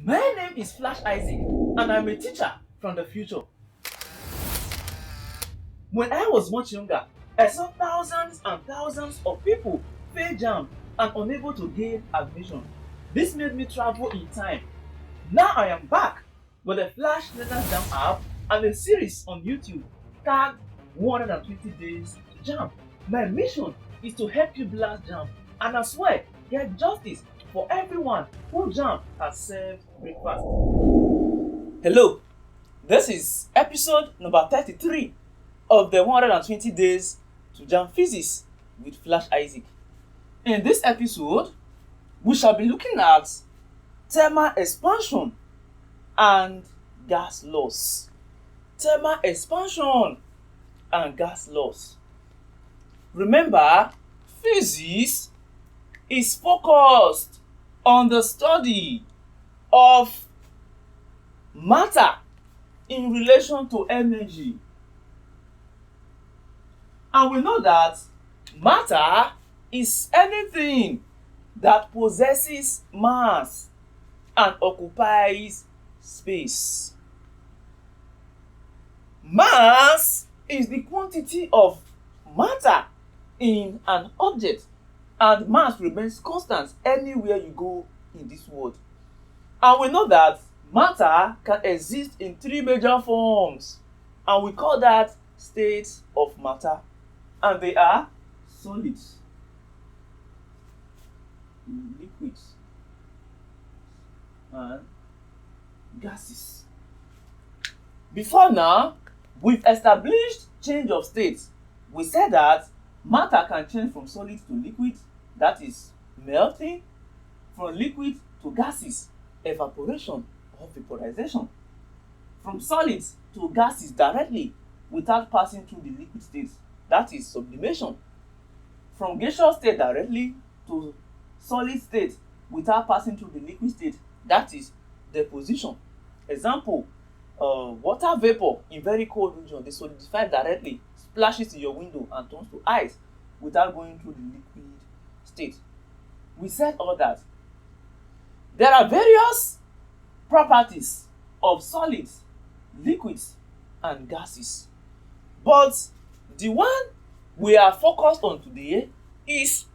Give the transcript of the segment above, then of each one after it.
My name is Flash Isaac, and I'm a teacher from the future. When I was much younger, I saw thousands and thousands of people fail Jamb and unable to gain admission. This made me travel in time. Now I am back with a Flashlearners Jamb app and a series on YouTube tagged 120 Days to Jamb. My mission is to help you blast Jamb and as well get justice for everyone who Jamb has served breakfast. Hello, this is episode number 33 of the 120 Days to Jamb Physics with Flash Isaac. In this episode, we shall be looking at thermal expansion and gas loss. Thermal expansion and gas loss. Remember, physics is focused on the study of matter in relation to energy. And we know that matter is anything that possesses mass and occupies space. Mass is the quantity of matter in an object, and mass remains constant anywhere you go in this world. And we know that matter can exist in three major forms, and we call that states of matter, and they are solids, liquids, and gases. Before now, we've established change of states. We said that matter can change from solid to liquid, that is melting, from liquid to gases, evaporation or vaporization, from solids to gases directly without passing through the liquid state, that is sublimation, from gaseous state directly to solid state without passing through the liquid state, that is deposition. Example, water vapor in very cold region, they solidify directly, splashes in your window and turns to ice without going through the liquid state. We said all that. There are various properties of solids, liquids, and gases. But the one we are focused on today is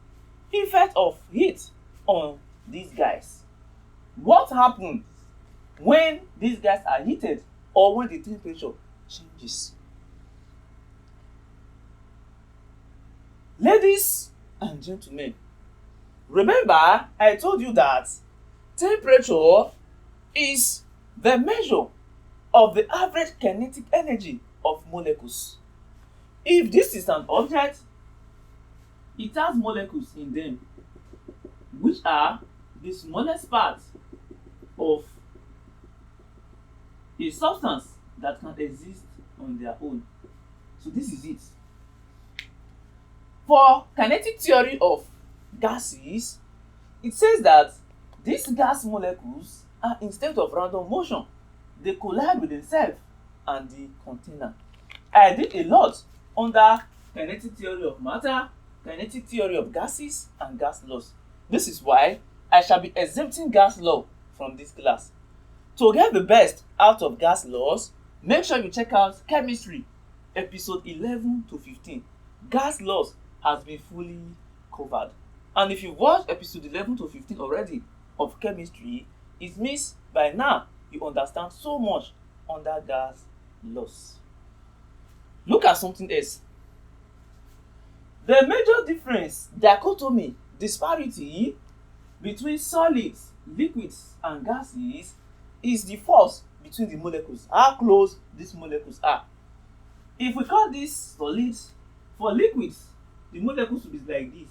effect of heat on these guys. What happens when these guys are heated or when the temperature changes? Ladies and gentlemen, remember I told you that temperature is the measure of the average kinetic energy of molecules. If this is an object, it has molecules in them, which are the smallest parts of a substance that can exist on their own. So this is it. For kinetic theory of gases, it says that these gas molecules are in state of random motion. They collide with themselves and the container. I did a lot under kinetic theory of matter, kinetic theory of gases, and gas laws. This is why I shall be exempting gas law from this class. To get the best out of gas laws, make sure you check out chemistry, episode 11 to 15. Gas laws has been fully covered. And if you watched episode 11 to 15 already of chemistry, it means by now you understand so much under gas laws. Look at something else. The major difference, dichotomy, disparity between solids, liquids, and gases is the force between the molecules, how close these molecules are. If we call this solids, for liquids, the molecules will be like this,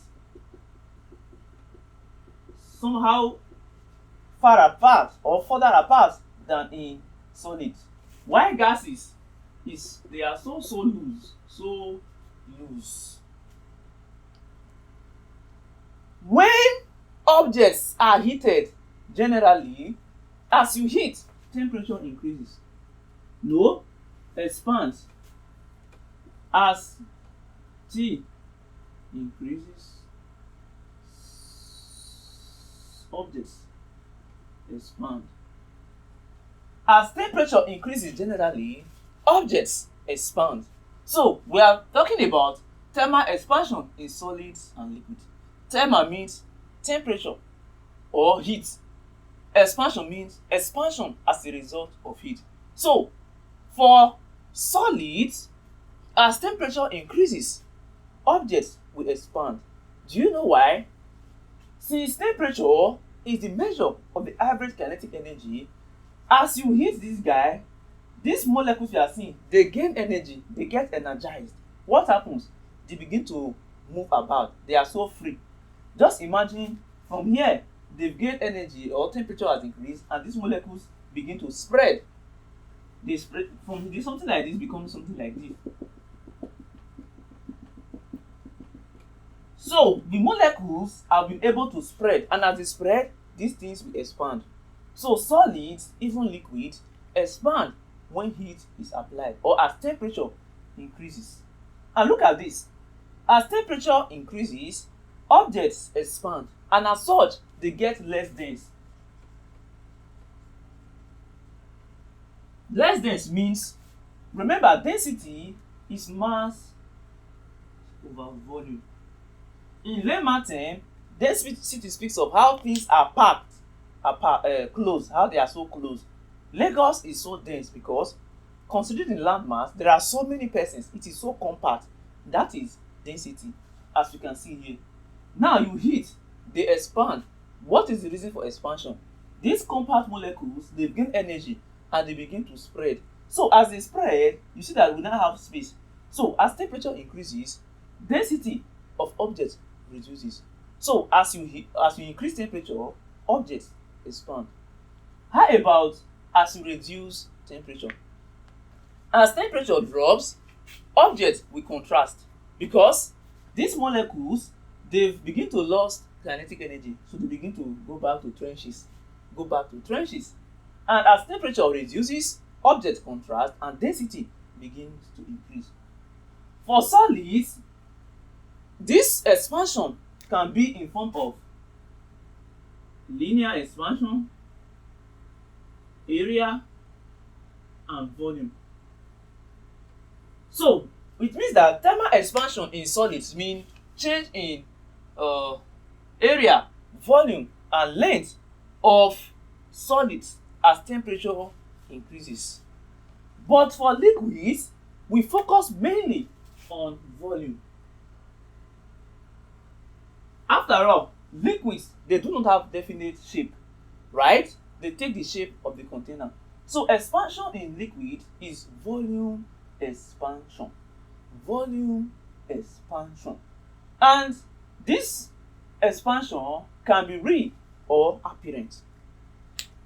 somehow far apart or further apart than in solids. While gases they are so loose. When objects are heated, generally, as you heat, temperature increases. No, expands as T increases. Objects expand As temperature increases generally, objects expand. So we are talking about thermal expansion in solids and liquid. Thermal means temperature or heat. Expansion means expansion as a result of heat. So for solids, as temperature increases, objects will expand. Do you know why? Since temperature is the measure of the average kinetic energy, as you heat this guy, these molecules you are seeing, they gain energy, they get energized. What happens? They begin to move about. They are so free. Just imagine from here, they've gained energy or temperature has increased, and these molecules begin to spread. They spread from this, something like this becomes something like this. So the molecules have been able to spread, and as they spread, these things will expand. So solids, even liquid, expand when heat is applied or as temperature increases. And look at this. As temperature increases, objects expand, and as such, they get less dense. Less dense means, remember, density is mass over volume. In layman term, density speaks of how things are packed, close, how they are so close. Lagos is so dense because, considering the land mass, there are so many persons. It is so compact. That is density, as you can see here. Now you heat, they expand. What is the reason for expansion? These compact molecules, they gain energy and they begin to spread. So as they spread, you see that we now have space. So as temperature increases, density of objects reduces. So as you increase temperature, objects expand. How about as you reduce temperature? As temperature drops, objects will contrast because these molecules, they begin to lose kinetic energy, so they begin to go back to trenches. And as temperature reduces, objects contrast and density begins to increase. For solids, this expansion can be in form of linear expansion, area, and volume. So it means that thermal expansion in solids mean change in area, volume, and length of solids as temperature increases. But for liquids, we focus mainly on volume. After all, liquids, they do not have definite shape, right? They take the shape of the container. So expansion in liquid is volume expansion. Volume expansion. And this expansion can be real or apparent.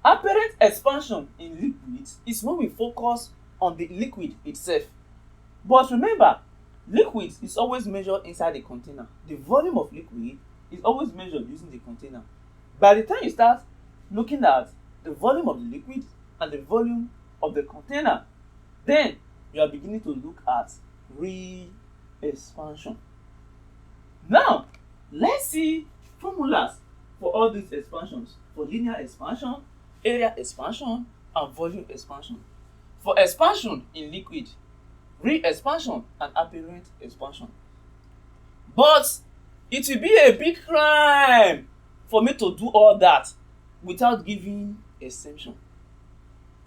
Apparent expansion in liquids is when we focus on the liquid itself. But remember, liquid is always measured inside the container. The volume of liquid is always measured using the container. By the time you start looking at the volume of the liquid and the volume of the container, then you are beginning to look at real expansion. Now, let's see formulas for all these expansions. For linear expansion, area expansion, and volume expansion. For expansion in liquid, real expansion and apparent expansion. But it will be a big crime for me to do all that without giving exemption.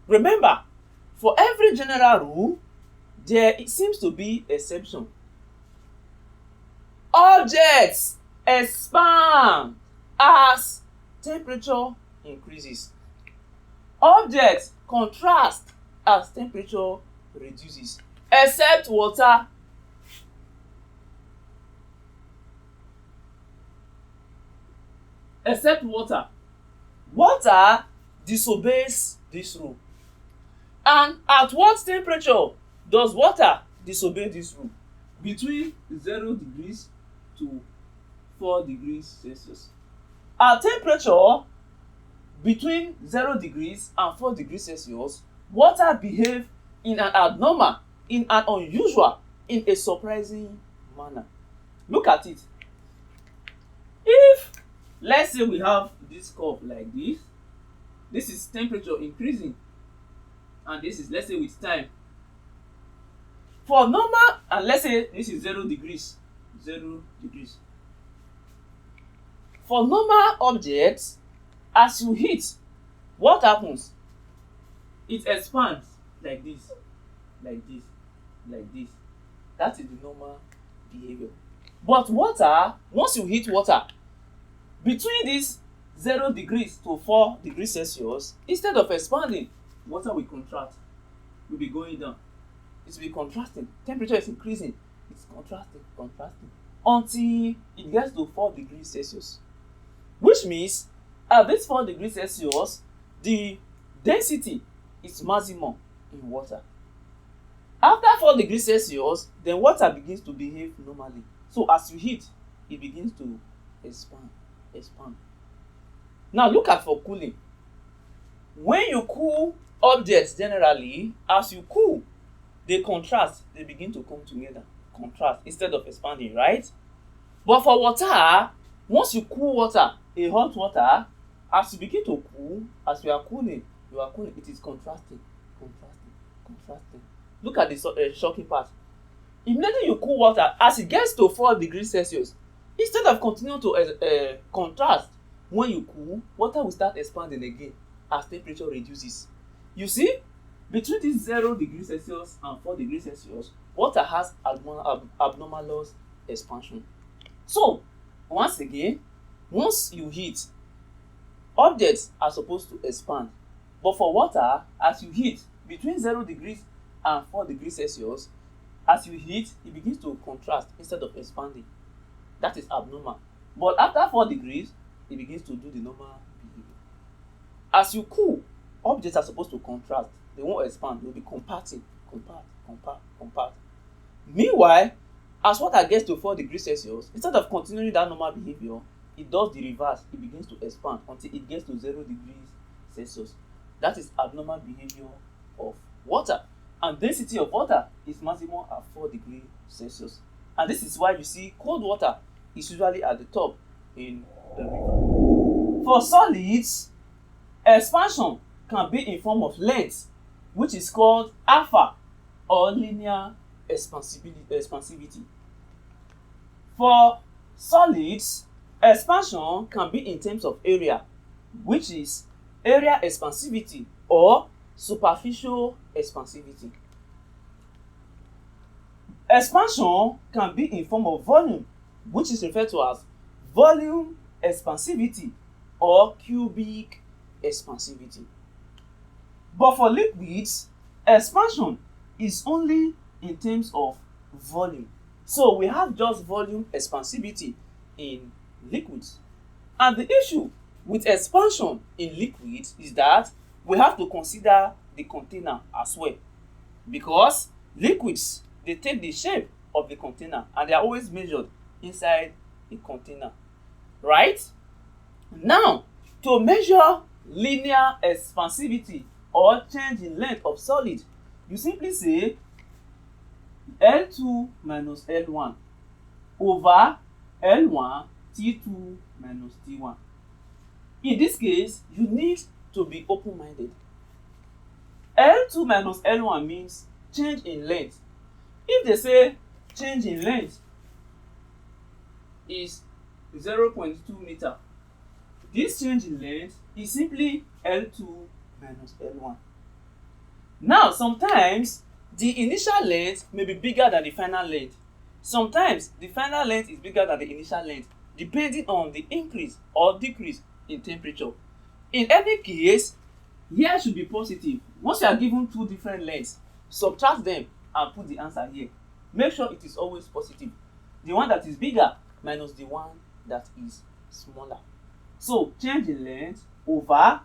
Remember, for every general rule, there seems to be exception. Objects expand as temperature increases. Objects contrast as temperature reduces, except water. Except water. Water disobeys this rule. And at what temperature does water disobey this rule? Between 0 degrees to 4 degrees Celsius. At temperature between 0 degrees and 4 degrees Celsius, water behaves in an abnormal, in an unusual, in a surprising manner. Look at it. If, let's say we have this cup like this is temperature increasing. and this is, let's say, with time. For normal, and let's say this is 0 degrees, 0 degrees. For normal objects, as you heat, what happens? It expands like this, like this, like this. That is the normal behavior. But water, once you heat water, between this 0 degrees to 4 degrees Celsius, instead of expanding, water will contract, will be going down. It will be contrasting. Temperature is increasing. It's contrasting, contrasting, until it gets to 4 degrees Celsius. Which means at this 4 degrees Celsius, the density is maximum in water. After 4 degrees Celsius, then water begins to behave normally. So as you heat, it begins to expand, expand. Now look at for cooling. When you cool objects generally, as you cool, they contrast, they begin to come together, contrast instead of expanding, right? But for water, once you cool water, a hot water, as you begin to cool, as you are cooling, it is contrasting, contrasting, contrasting. Look at the shocking part. Immediately you cool water, as it gets to 4 degrees Celsius, instead of continuing to contrast, when you cool, water will start expanding again as temperature reduces. You see, between this 0 degrees Celsius and 4 degrees Celsius, water has anomalous expansion. So, once again, once you heat, objects are supposed to expand. But for water, as you heat between 0 degrees and 4 degrees Celsius, as you heat, it begins to contrast instead of expanding. That is abnormal. But after 4 degrees, it begins to do the normal behavior. As you cool, objects are supposed to contrast. They won't expand. They'll be compacting, compact, compact, compact. Meanwhile, as water gets to 4 degrees Celsius, instead of continuing that normal behavior, it does the reverse. It begins to expand until it gets to 0 degrees Celsius. That is abnormal behavior of water. And density of water is maximum at 4 degrees Celsius. And this is why you see cold water is usually at the top in the river. For solids, expansion can be in form of length, which is called alpha or linear expansivity. For solids, expansion can be in terms of area, which is area expansivity or superficial expansivity. Expansion can be in form of volume, which is referred to as volume expansivity or cubic expansivity. But for liquids, expansion is only in terms of volume. So we have just volume expansivity in liquids. And the issue with expansion in liquids is that we have to consider the container as well, because liquids, they take the shape of the container and they are always measured inside a container, right? Now, to measure linear expansivity or change in length of solid, you simply say L2 minus L1 over L1 T2 minus T1. In this case, you need to be open-minded. L2 minus L1 means change in length. If they say change in length is 0.2 meter, this change in length is simply L2 minus L1. Now, sometimes the initial length may be bigger than the final length. Sometimes the final length is bigger than the initial length, depending on the increase or decrease in temperature. In any case, here should be positive. Once you are given two different lengths, subtract them and put the answer here. Make sure it is always positive. The one that is bigger minus the one that is smaller. So change in length over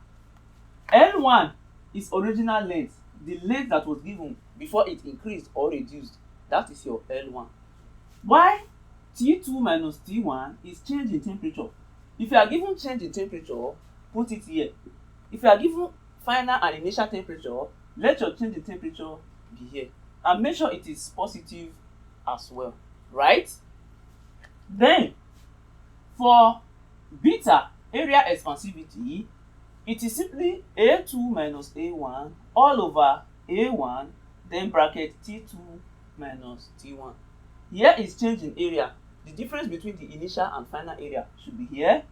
L1 is original length, the length that was given before it increased or reduced. That is your L1. While T2 minus T1 is change in temperature. If you are given change in temperature, put it here. If you are given final and initial temperature, let your change in temperature be here. And make sure it is positive as well, right? Then, for beta, area expansivity, it is simply A2 minus A1 all over A1, then bracket T2 minus T1. Here is change in area. The difference between the initial and final area should be here.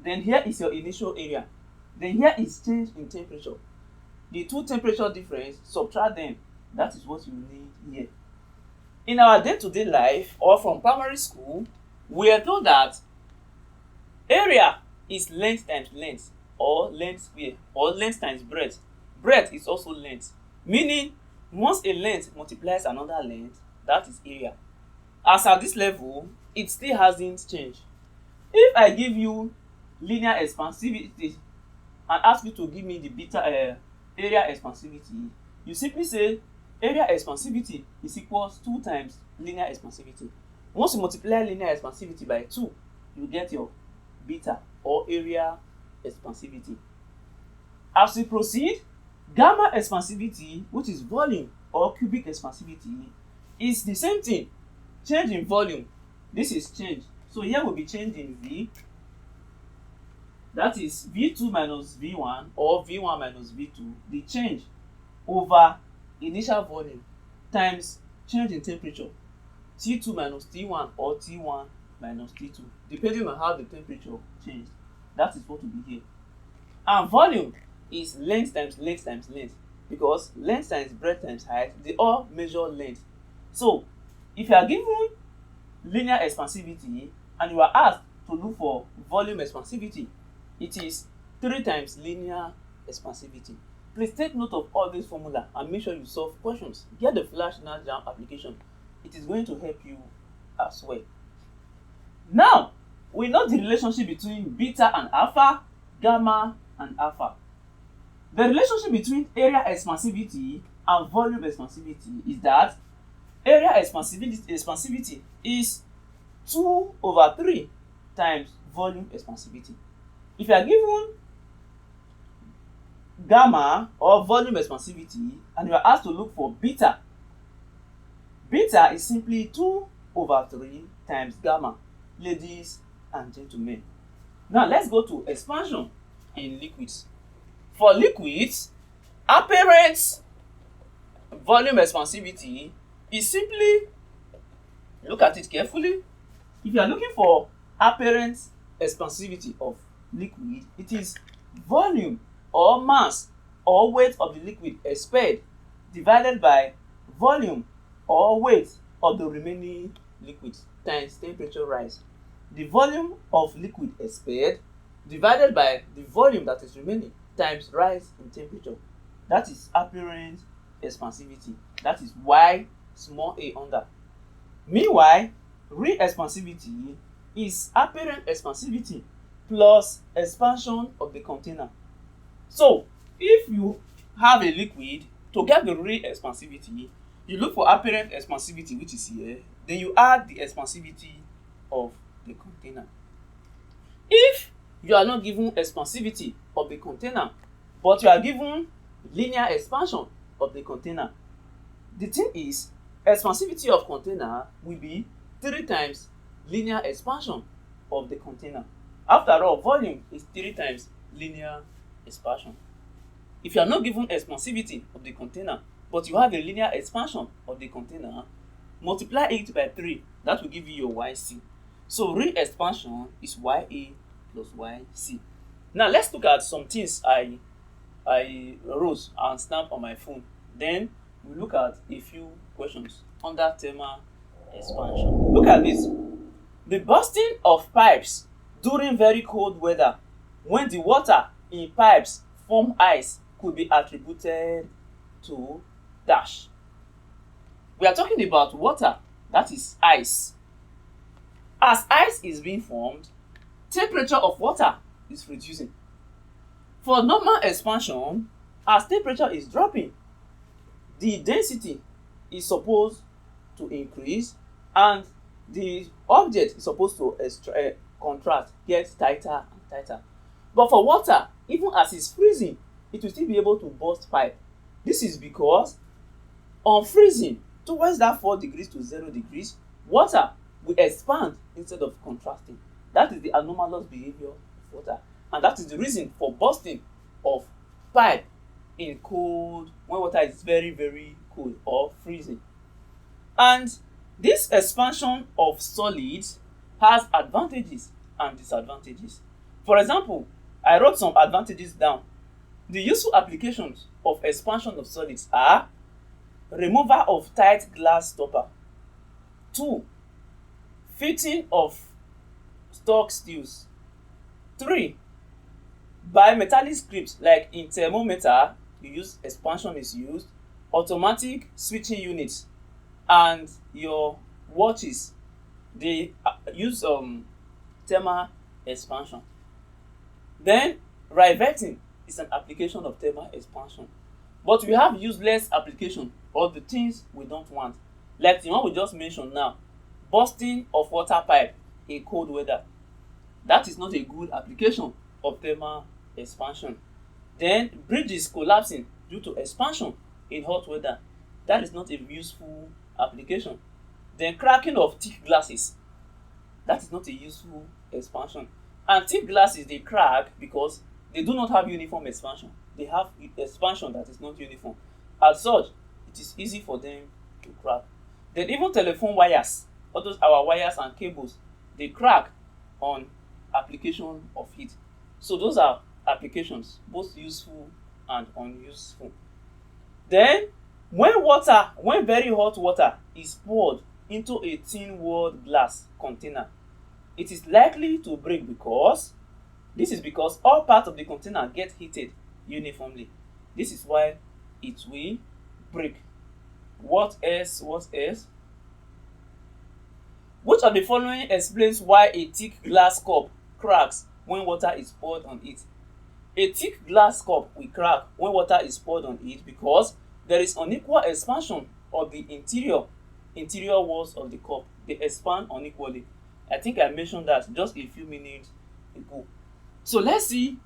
Then here is your initial area. Then here is change in temperature. The two temperature difference, subtract them. That is what you need here. In our day-to-day life or from primary school, we are told that area is length times length, or length square, or length times breadth. Breadth is also length, meaning once a length multiplies another length, that is area. As at this level, it still hasn't changed. If I give you linear expansivity and ask you to give me the beta area expansivity, you simply say area expansivity is equals 2 times linear expansivity. Once you multiply linear expansivity by 2, you get your beta, or area expansivity. As we proceed, gamma expansivity, which is volume or cubic expansivity, is the same thing. Change in volume. This is change. So here will be change in V. That is V2 minus V1, or V1 minus V2, the change over initial volume times change in temperature, T2 minus T1, or T1 minus T2, depending on how the temperature changed. That is what will be here. And volume is length times length times length, because length times breadth times height, they all measure length. So if you are given linear expansivity and you are asked to look for volume expansivity, it is 3 times linear expansivity. Please take note of all this formula and make sure you solve questions. Get the Flashlearners Jamb application. It is going to help you as well. Now, we know the relationship between beta and alpha, gamma and alpha. The relationship between area expansivity and volume expansivity is that area expansivity is 2/3 times volume expansivity. If you are given gamma or volume expansivity and you are asked to look for beta, beta is simply 2/3 times gamma, ladies and gentlemen. Now let's go to expansion in liquids. For liquids, apparent volume expansivity is simply, look at it carefully. If you are looking for apparent expansivity of liquid, it is volume or mass or weight of the liquid expelled divided by volume or weight of the remaining liquid times temperature rise. The volume of liquid expelled divided by the volume that is remaining times rise in temperature. That is apparent expansivity. That is Y small a under. Meanwhile, real expansivity is apparent expansivity plus expansion of the container. So if you have a liquid, to get the real expansivity, you look for apparent expansivity, which is here, then you add the expansivity of the container. If you are not given expansivity of the container, but you are given linear expansion of the container, the thing is, expansivity of container will be 3 times linear expansion of the container. After all, volume is 3 times linear expansion. If you are not given expansivity of the container, but you have a linear expansion of the container, multiply it by 3. That will give you your YC. So real expansion is YA plus YC. Now let's look at some things I wrote and stamped on my phone. Then we look at a few questions under thermal expansion. Look at this. The bursting of pipes during very cold weather, when the water in pipes form ice, could be attributed to dash. We are talking about water, that is ice. As ice is being formed, temperature of water is reducing. For normal expansion, as temperature is dropping, the density is supposed to increase and the object is supposed to contract, get tighter and tighter. But for water, even as it's freezing, it will still be able to burst pipe. This is because on freezing, towards that 4 degrees to 0 degrees, water will expand instead of contracting. That is the anomalous behavior of water, and that is the reason for bursting of pipe in cold, when water is very very cold or freezing. And this expansion of solids has advantages and disadvantages. For example, I wrote some advantages down. The useful applications of expansion of solids are removal of tight glass stopper. 2. Fitting of stock steels. 3. Bimetallic scripts, like in thermometer, you use expansion is used. Automatic switching units and your watches, they use thermal expansion. Then riveting is an application of thermal expansion. But we have useless application, or the things we don't want, like the one we just mentioned now, bursting of water pipe in cold weather. That is not a good application of thermal expansion. Then bridges collapsing due to expansion in hot weather. That is not a useful application. Then cracking of thick glasses. That is not a useful expansion. And thick glasses, they crack because they do not have uniform expansion. They have expansion that is not uniform. As such, it is easy for them to crack. Then even telephone wires, all those our wires and cables, they crack on application of heat. So those are applications, both useful and unuseful. Then when very hot water is poured into a thin walled glass container, it is likely to break because all parts of the container get heated uniformly. This is why it will break. What else? Which of the following explains why a thick glass cup cracks when water is poured on it? A thick glass cup will crack when water is poured on it because there is unequal expansion of the interior walls of the cup. They expand unequally. I think I mentioned that just a few minutes ago. So let's see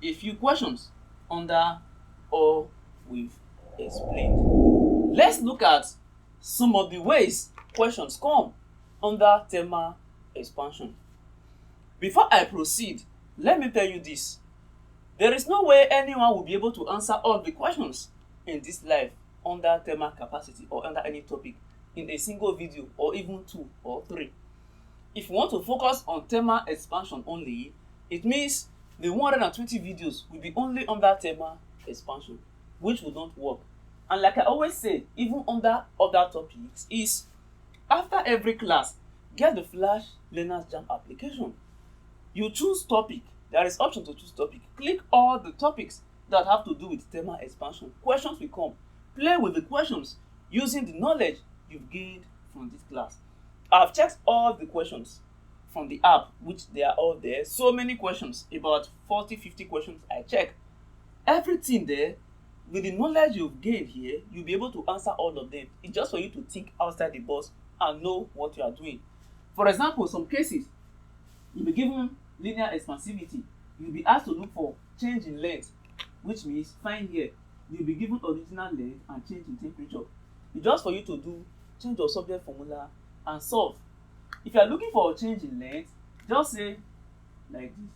a few questions under all we've explained. Let's look at some of the ways questions come under thermal expansion. Before I proceed, let me tell you this. There is no way anyone will be able to answer all the questions in this life under thermal capacity or under any topic in a single video or even 2 or 3. If you want to focus on thermal expansion only, it means the 120 videos will be only under thermal expansion, which will not work. And like I always say, even under other topics, is after every class, get the Flashlearners Jamb application. You choose topic. There is option to choose topic. Click all the topics that have to do with thermal expansion. Questions will come. Play with the questions using the knowledge you've gained from this class. I've checked all the questions from the app, which they are all there. So many questions, about 40-50 questions I check. Everything there, with the knowledge you've gained here, you'll be able to answer all of them. It's just for you to think outside the box and know what you are doing. For example, some cases, you'll be given linear expansivity. You'll be asked to look for change in length, which means find here. You'll be given original length and change in temperature. It's just for you to do change of subject formula and solve. If you are looking for a change in length, just say like this,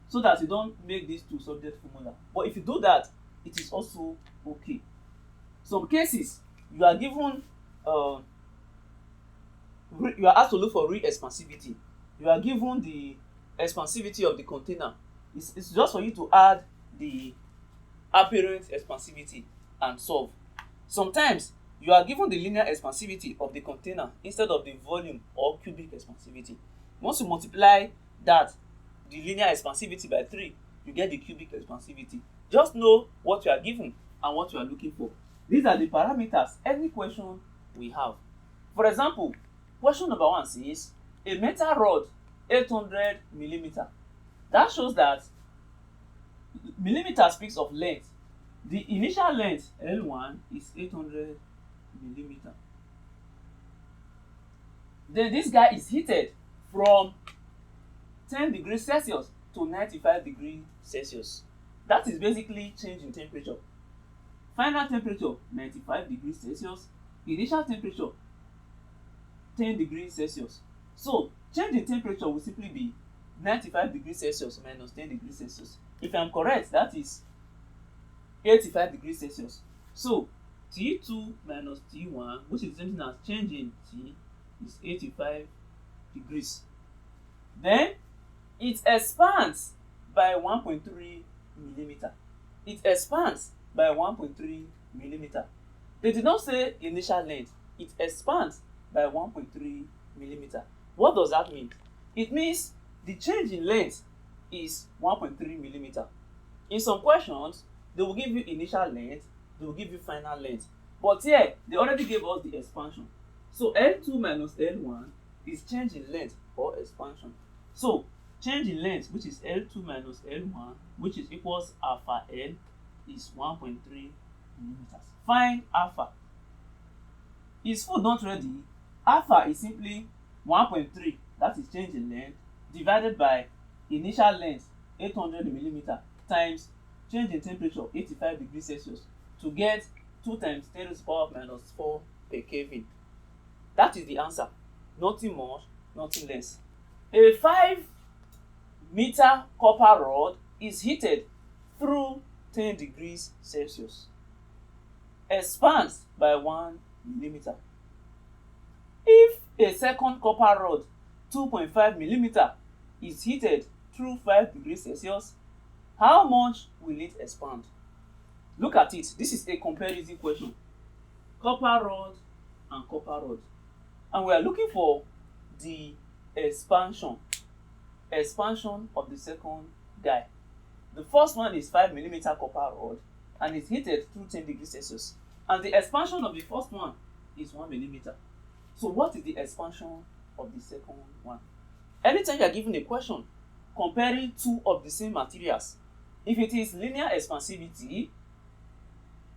so that you don't make this to subject formula. But if you do that, it is also okay. Some cases, you are given you are asked to look for real expansivity. You are given the expansivity of the container. It's just for you to add the apparent expansivity and solve. Sometimes you are given the linear expansivity of the container instead of the volume or cubic expansivity. Once you multiply that, the linear expansivity by 3, you get the cubic expansivity. Just know what you are given and what you are looking for. These are the parameters any question we have. For example, question number 1 says a metal rod 800 millimeter. That shows that millimeter speaks of length. The initial length L1 is 800 millimeter. Then this guy is heated from 10 degrees Celsius to 95 degrees Celsius. That is basically change in temperature. Final temperature 95 degrees Celsius. Initial temperature 10 degrees Celsius. So change in temperature will simply be 95 degrees Celsius minus 10 degrees Celsius. If I'm correct, that is 85 degrees Celsius. So T2 minus T1, which is the same thing as change in T, is 85 degrees. Then it expands by 1.3 millimeter. It expands by 1.3 millimeter. They did not say initial length. It expands by 1.3 millimeter. What does that mean? It means the change in length is 1.3 millimeter. In some questions, they will give you initial length, they will give you final length. But here, they already gave us the expansion. So L2 minus L1 is change in length or expansion. So change in length, which is L2 minus L1, which is equals alpha L, is 1.3 millimeters. Find alpha. Is food not ready? Alpha is simply 1.3, that is change in length, divided by initial length 800 millimeter times change in temperature 85 degrees Celsius to get 2 times 10 to the power of minus 4 per Kelvin. That is the answer. Nothing more, nothing less. A 5-meter copper rod is heated through 10 degrees Celsius. Expands by 1 millimeter. If a second copper rod 2.5 millimeter is heated through 5 degrees Celsius, how much will it expand? Look at it. This is a comparison question. Copper rod and copper rod. And we are looking for the expansion of the second guy. The first one is 5 millimeter copper rod and is heated through 10 degrees Celsius. And the expansion of the first one is 1 millimeter. So what is the expansion of the second one? Anytime you are given a question comparing two of the same materials, if it is linear expansivity,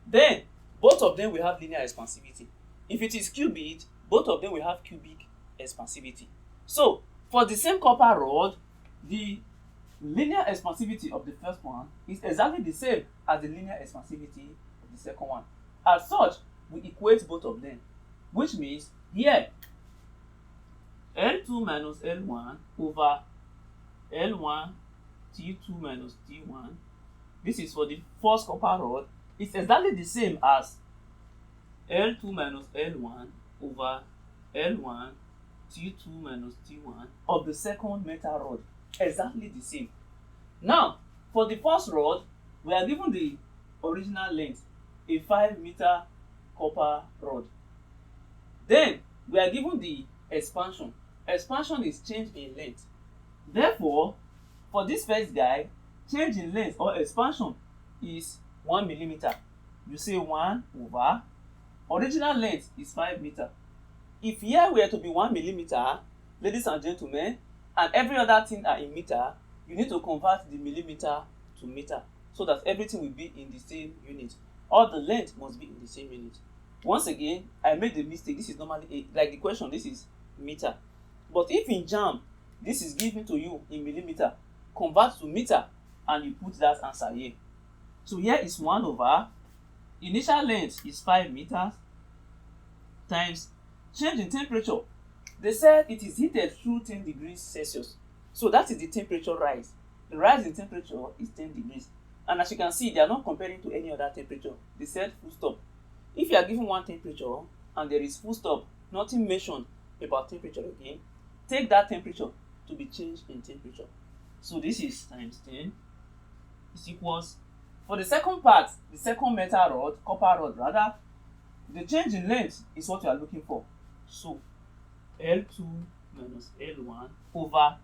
then both of them will have linear expansivity. If it is cubic, both of them will have cubic expansivity. So for the same copper rod, the linear expansivity of the first one is exactly the same as the linear expansivity of the second one. As such, we equate both of them, which means here L2 minus L1 over L1 T2 minus T1, this is for the first copper rod, is exactly the same as L2 minus L1 over L1 T2 minus T1 of the second metal rod. Exactly the same. Now, for the first rod, we are given the original length, a 5-meter copper rod. Then, we are given the expansion. Expansion is change in length. Therefore, for this first guy, change in length or expansion is 1 millimeter. You say 1 over original length is 5 meter. If here were to be 1 millimeter, ladies and gentlemen, and every other thing are in meter, you need to convert the millimeter to meter so that everything will be in the same unit. All the length must be in the same unit. Once again, I made the mistake. This is normally like the question, this is meter. But if in Jamb, this is given to you in millimeter, convert to meter and you put that answer here. So here is 1 over initial length is 5 meters times change in temperature. They said it is heated through 10 degrees Celsius. So that is the temperature rise. The rise in temperature is 10 degrees. And as you can see, they are not comparing to any other temperature. They said full stop. If you are given one temperature and there is full stop, nothing mentioned about temperature again, take that temperature to be changed in temperature. So this is times 10 is equals, for the second part, the second metal rod, copper rod rather, the change in length is what you are looking for. So L2 minus L1 over,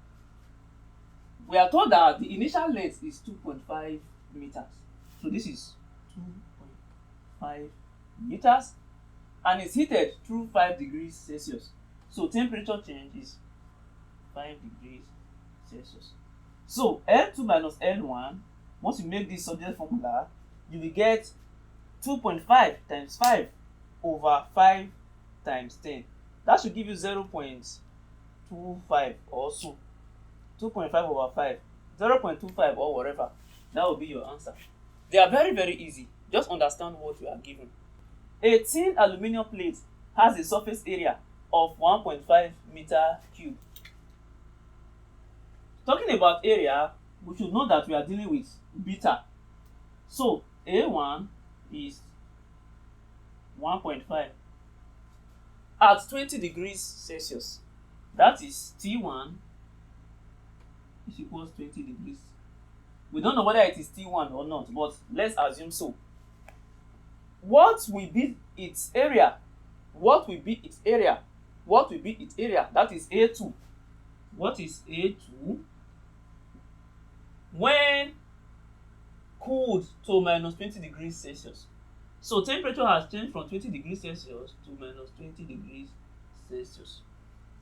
we are told that the initial length is 2.5 meters. So this is 2.5 meters and it's heated through 5 degrees Celsius. So temperature change is 5 degrees Celsius. So L2 minus L1, once you make this subject formula, you will get 2.5 times 5 over 5 times 10. That should give you 0.25 or so. 2.5 over 5, 0.25 or whatever. That will be your answer. They are very, very easy. Just understand what you are given. A thin aluminum plate has a surface area of 1.5 meter cube. Talking about area, we should know that we are dealing with beta. So A1 is 1.5 at 20 degrees Celsius. That is T1 is equals 20 degrees. We don't know whether it is T1 or not, but let's assume so. What will be its area? What will be its area? What will be its area? That is A2. What is A2? When cooled to minus 20 degrees Celsius. So temperature has changed from 20 degrees Celsius to minus 20 degrees Celsius.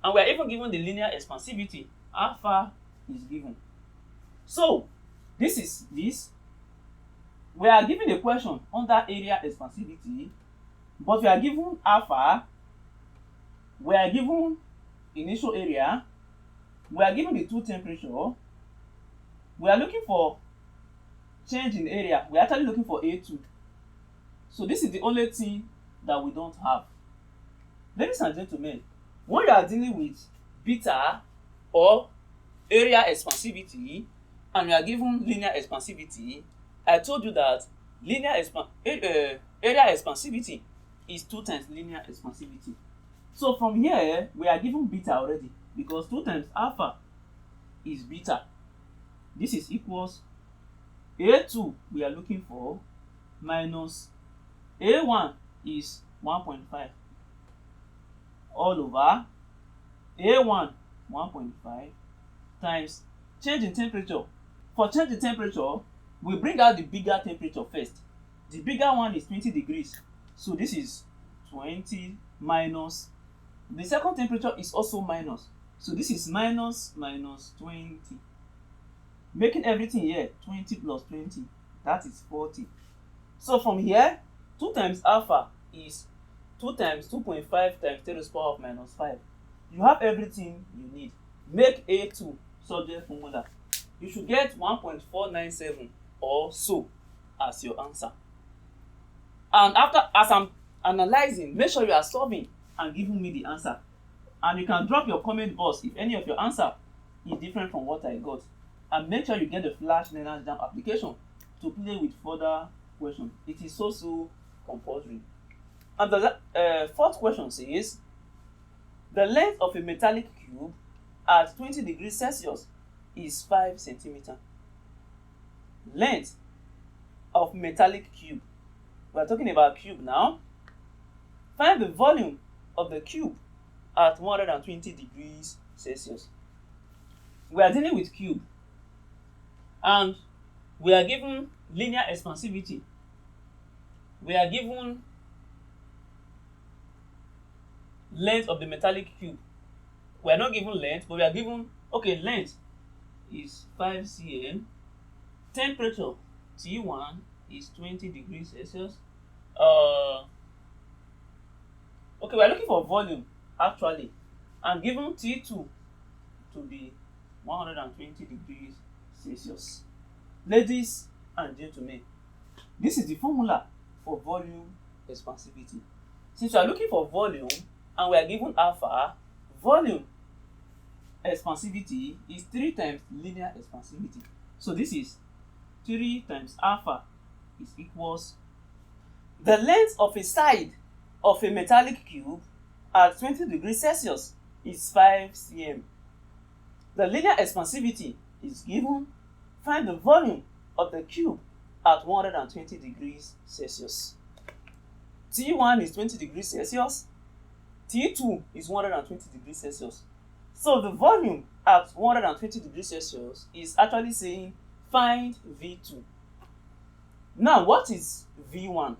And we are even given the linear expansivity. Alpha is given. So this is this. We are given a question under area expansivity, but we are given alpha, we are given initial area, we are given the two temperature, we are looking for change in area. We are actually looking for A2. So this is the only thing that we don't have. Ladies and gentlemen, when you are dealing with beta or area expansivity and you are given linear expansivity, I told you that area expansivity is 2 times linear expansivity. So from here, we are given beta already because 2 times alpha is beta. This is equals A2 we are looking for minus A1 is 1.5 all over A1 1.5 times change in temperature. For change in temperature, we bring out the bigger temperature first. The bigger one is 20 degrees. So this is 20 minus. The second temperature is also minus. So this is minus 20. Making everything here 20 plus 20. That is 40. So from here, 2 times alpha is 2 times 2.5 times 10 to the power of minus 5. You have everything you need. Make A2 subject formula. You should get 1.497 or so as your answer. And as I'm analyzing, make sure you are solving and giving me the answer. And you can drop your comment box if any of your answer is different from what I got. And make sure you get the Flashlearners Jamb application to play with further questions. It is so compulsory. And the fourth question says, the length of a metallic cube at 20 degrees Celsius is 5 centimeters. Length of metallic cube. We are talking about cube now. Find the volume of the cube at 120 degrees Celsius. We are dealing with cube and we are given linear expansivity. We are given length of the metallic cube. We are not given length, but we are given, okay, length is 5 cm. Temperature T1 is 20 degrees Celsius. Okay, we are looking for volume actually, and given T2 to be 120 degrees Celsius. Ladies and gentlemen, this is the formula for volume expansivity. Since we are looking for volume and we are given alpha, volume expansivity is 3 times linear expansivity. So this is 3 times alpha is equals the length of a side of a metallic cube at 20 degrees Celsius is 5 cm. The linear expansivity is given. Find the volume of the cube at 120 degrees Celsius. T1 is 20 degrees Celsius. T2 is 120 degrees Celsius. So the volume at 120 degrees Celsius is actually saying find V2. Now what is V1?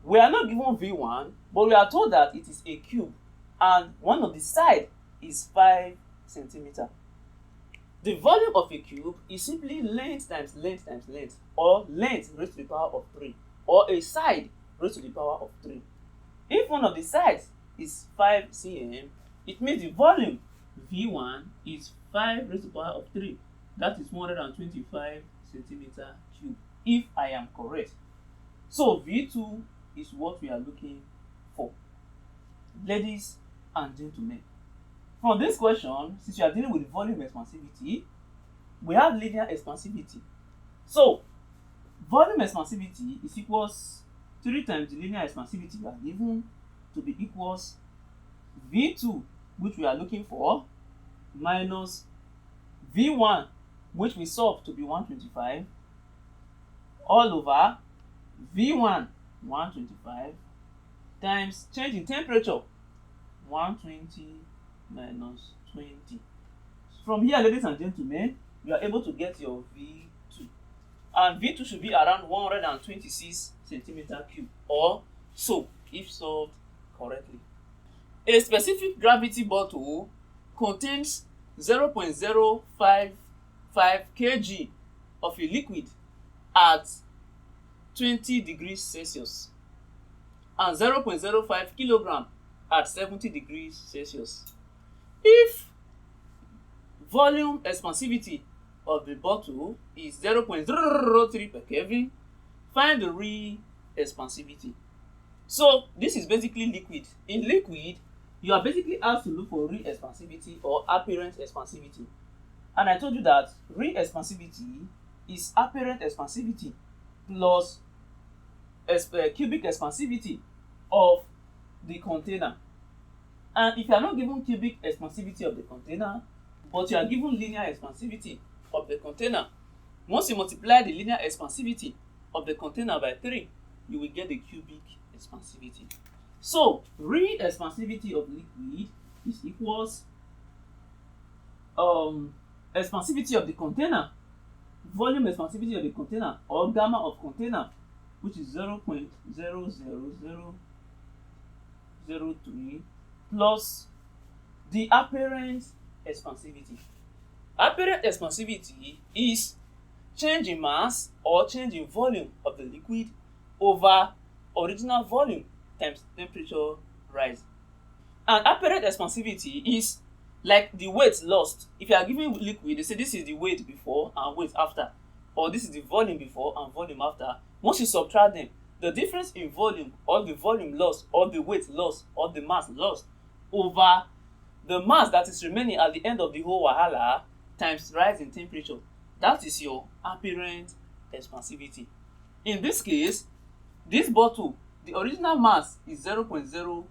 We are not given V1, but we are told that it is a cube and one of the sides is 5 centimeters. The volume of a cube is simply length times length times length, or length raised to the power of 3, or a side raised to the power of 3. If one of the sides is 5 cm, it means the volume V1 is 5 raised to the power of 3. That is 125 centimeter cube, if I am correct. So V2 is what we are looking for. Ladies and gentlemen, from this question, since we are dealing with volume expansivity, we have linear expansivity. So volume expansivity is equals 3 times the linear expansivity we are given to be equals V2, which we are looking for, minus V1, which we solve to be 125, all over V1 125 times change in temperature 120 minus 20. From here, ladies and gentlemen, you are able to get your V2, and V2 should be around 126 centimeter cube or so if solved correctly. A specific gravity bottle contains 0.055 kg of a liquid at 20 degrees Celsius and 0.05 kilogram at 70 degrees Celsius. If volume expansivity of the bottle is 0.003 per Kelvin, find the real expansivity. So this is basically liquid. In liquid, you are basically asked to look for real expansivity or apparent expansivity. And I told you that real expansivity is apparent expansivity plus cubic expansivity of the container. And if you are not given cubic expansivity of the container, but you are given linear expansivity of the container, once you multiply the linear expansivity of the container by 3, you will get the cubic expansivity. So real expansivity of liquid is equals expansivity of the container, volume expansivity of the container, or gamma of container, which is 0.00003 plus the apparent expansivity. Apparent expansivity is change in mass or change in volume of the liquid over original volume times temperature rise. And apparent expansivity is like the weight lost. If you are given liquid, they say this is the weight before and weight after, or this is the volume before and volume after. Once you subtract them, the difference in volume or the volume lost or the weight lost or the mass lost over the mass that is remaining at the end of the whole wahala times rise in temperature, that is your apparent expansivity. In this case, this bottle, the original mass is 0.055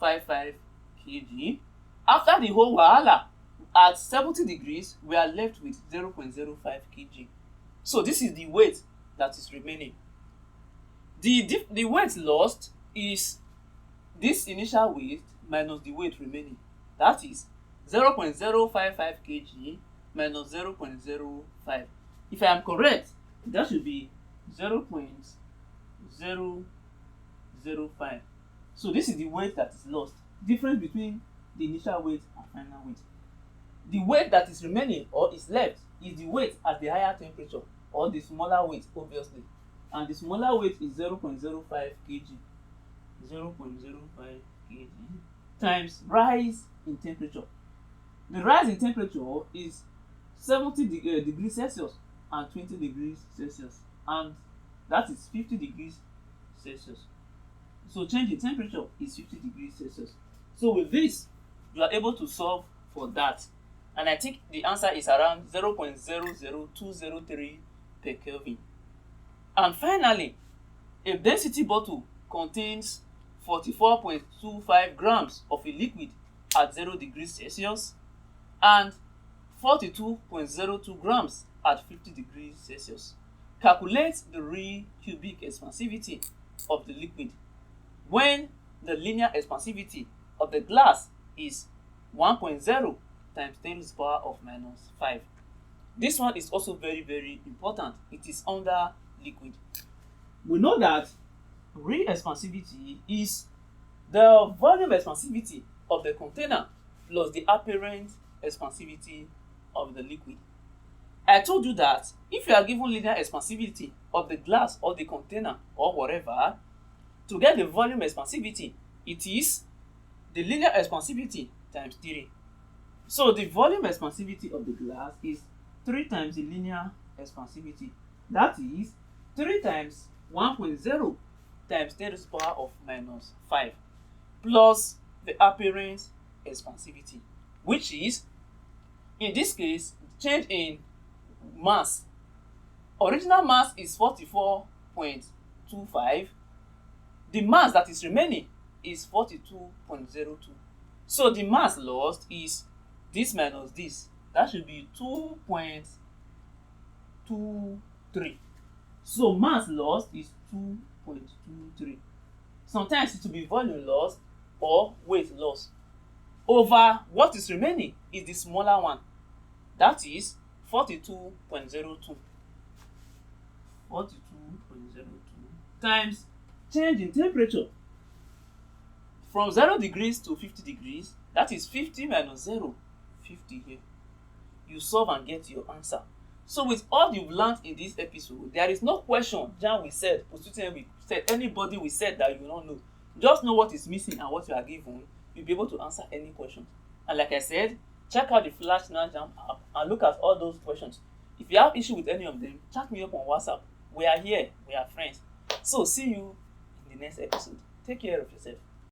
kg. After the whole wahala, at 70 degrees, we are left with 0.05 kg. So this is the weight that is remaining. The weight lost is this initial weight minus the weight remaining. That is 0.055 kg minus 0.05. If I am correct, that should be 0.005. So this is the weight that is lost. Difference between the initial weight and final weight. The weight that is remaining or is left is the weight at the higher temperature or the smaller weight, obviously. And the smaller weight is 0.05 kg. 0.05 kg times rise in temperature. The rise in temperature is 70 degrees Celsius and 20 degrees Celsius, and that is 50 degrees Celsius. So change in temperature is 50 degrees Celsius. So with this, you are able to solve for that. And I think the answer is around 0.00203 per Kelvin. And finally, a density bottle contains 44.25 grams of a liquid at 0 degrees Celsius and 42.02 grams at 50 degrees Celsius. Calculate the real cubic expansivity of the liquid when the linear expansivity of the glass is 1.0 times 10 to the power of minus 5. This one is also very, very important. It is under liquid. We know that real expansivity is the volume expansivity of the container plus the apparent expansivity of the liquid. I told you that if you are given linear expansivity of the glass or the container or whatever, to get the volume expansivity, it is the linear expansivity times 3. So the volume expansivity of the glass is 3 times the linear expansivity. That is 3 times 1.0 times 10 to the power of minus 5 plus the apparent expansivity, which is, in this case, change in mass Original mass is 44.25. The mass that is remaining is 42.02. So the mass lost is this minus this. That should be 2.23. So mass lost is 2.23. Sometimes it will be volume lost or weight loss over what is remaining is the smaller one, that is 42.02. 42.02 times change in temperature from 0 degrees to 50 degrees, that is 50 minus 0, 50 here. You solve and get your answer. So with all you've learned in this episode, there is no question Jamb we said, Post-UTM we said, anybody we said that you will not know. Just know what is missing and what you are given. You'll be able to answer any questions. And like I said, check out the Flashlearners Jamb app and look at all those questions. If you have issue with any of them, chat me up on WhatsApp. We are here, we are friends. So see you in the next episode. Take care of yourself.